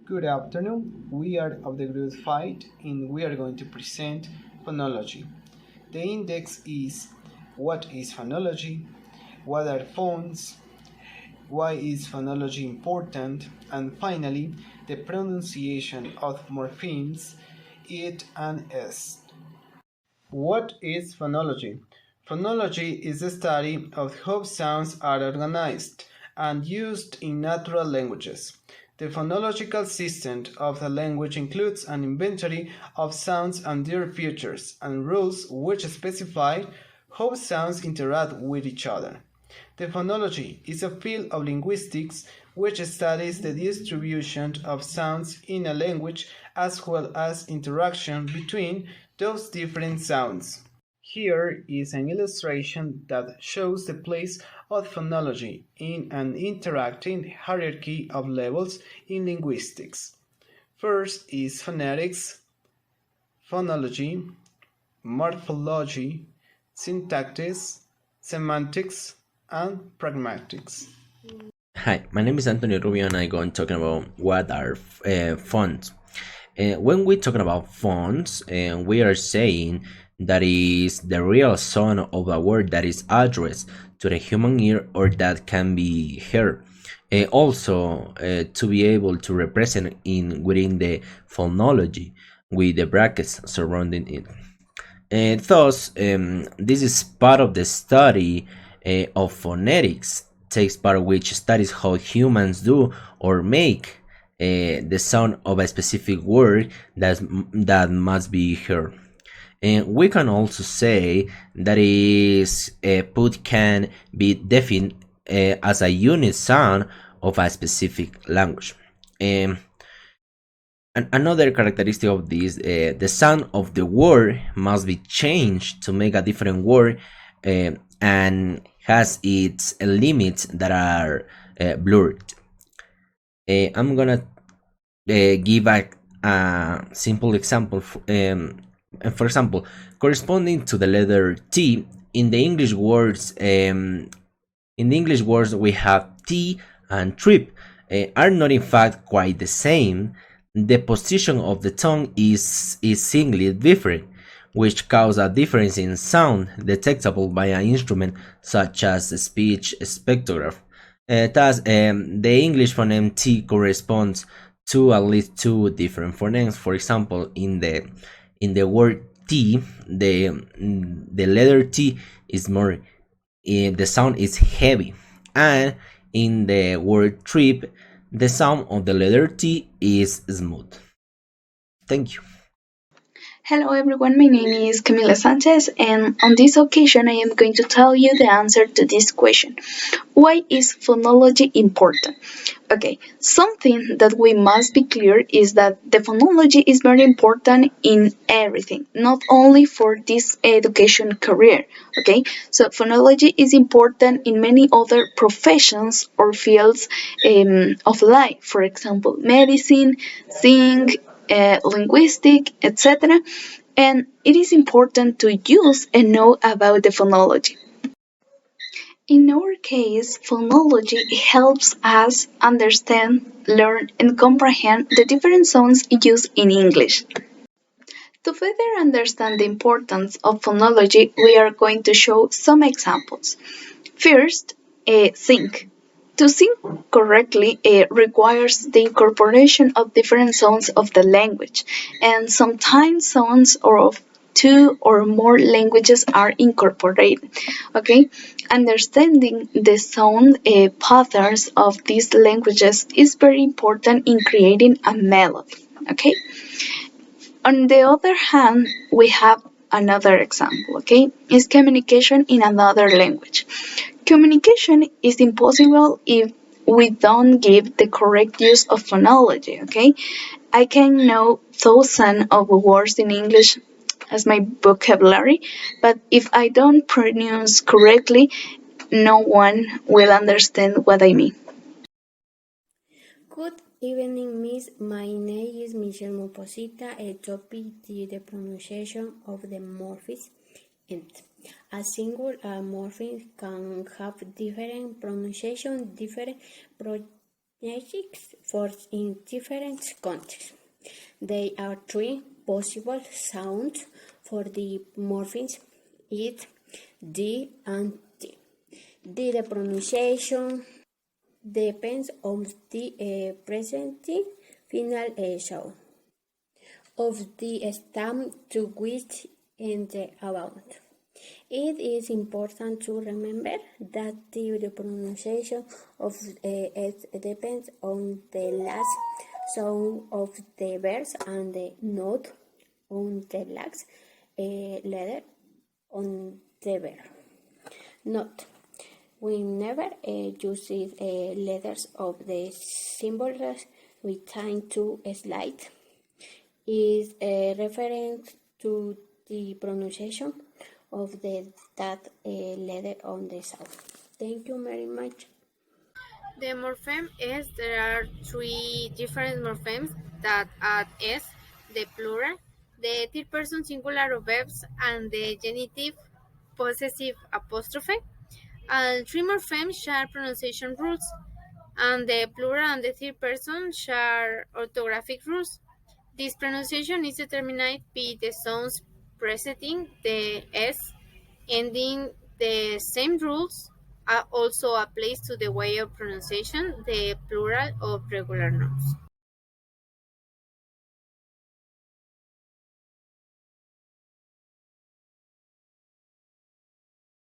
Good afternoon. We are of the group 5 and we are going to present phonology. The index is what is phonology, what are phones, why is phonology important, and finally the pronunciation of morphemes it and s. What is phonology? Phonology is the study of how sounds are organized and used in natural languages. The phonological system of the language includes an inventory of sounds and their features and rules which specify how sounds interact with each other. The phonology is a field of linguistics which studies the distribution of sounds in a language as well as interaction between those different sounds. Here is an illustration that shows the place of phonology in an interacting hierarchy of levels in linguistics. First is phonetics, phonology, morphology, syntactics, semantics, and pragmatics. Hi, my name is Antonio Rubio, and I'm going talking about what are fonts. When we're talking about fonts, we are saying that is the real sound of a word that is addressed to the human ear or that can be heard. Also, to be able to represent in within the phonology with the brackets surrounding it. Thus, this is part of the study of phonetics, takes part which studies how humans do or make the sound of a specific word that must be heard. And we can also say that is put can be defined as a unit sound of a specific language. Um, Another characteristic of this, the sound of the word must be changed to make a different word and has its limits that are blurred. I'm gonna give a simple example. For example, corresponding to the letter T in the English words, we have T and trip are not in fact quite the same. The position of the tongue is singly different, which cause a difference in sound detectable by an instrument such as a speech spectrograph. Thus, the English phoneme T corresponds to at least two different phonemes. For example, in the word T, the letter T is more the sound is heavy, and in the word trip, the sound of the letter T is smooth. Thank you. Hello everyone, my name is Camila Sanchez, and on this occasion I am going to tell you the answer to this question. Why is phonology important? Okay, something that we must be clear is that the phonology is very important in everything, not only for this education career. Okay, so phonology is important in many other professions or fields of life, for example, medicine, singing, linguistic, etc. And it is important to use and know about the phonology. In our case, phonology helps us understand, learn, and comprehend the different sounds used in English. To further understand the importance of phonology, we are going to show some examples. First, sing. To sing correctly requires the incorporation of different sounds of the language, and sometimes sounds or of two or more languages are incorporated. Okay, understanding the sound patterns of these languages is very important in creating a melody. Okay, on the other hand, we have another example, okay? Is communication in another language. Communication is impossible if we don't give the correct use of phonology, okay? I can know thousands of words in English as my vocabulary, but if I don't pronounce correctly, no one will understand what I mean. Good evening, Miss. My name is Michelle Moposita. A topic is the pronunciation of the morphemes. And a single morpheme can have different pronunciation, different Lingüistics for in different contexts. There are three possible sounds for the morphemes it, d, and t. The pronunciation depends on the present final sound of the stem to which and about. It is important to remember that the pronunciation of it depends on the last sound of the verse and the note on the last letter on the verb. Note: whenever you see letters of the symbols with time to slide, is a reference to the pronunciation of that letter on the sound. Thank you very much. The morpheme is there are three different morphemes that add s, the plural, the third person singular of verbs, and the genitive possessive apostrophe. And three morphemes share pronunciation rules, and the plural and the third person share orthographic rules. This pronunciation is determined by the sounds preceding the s, ending the same rules also applies to the way of pronunciation, the plural of regular nouns.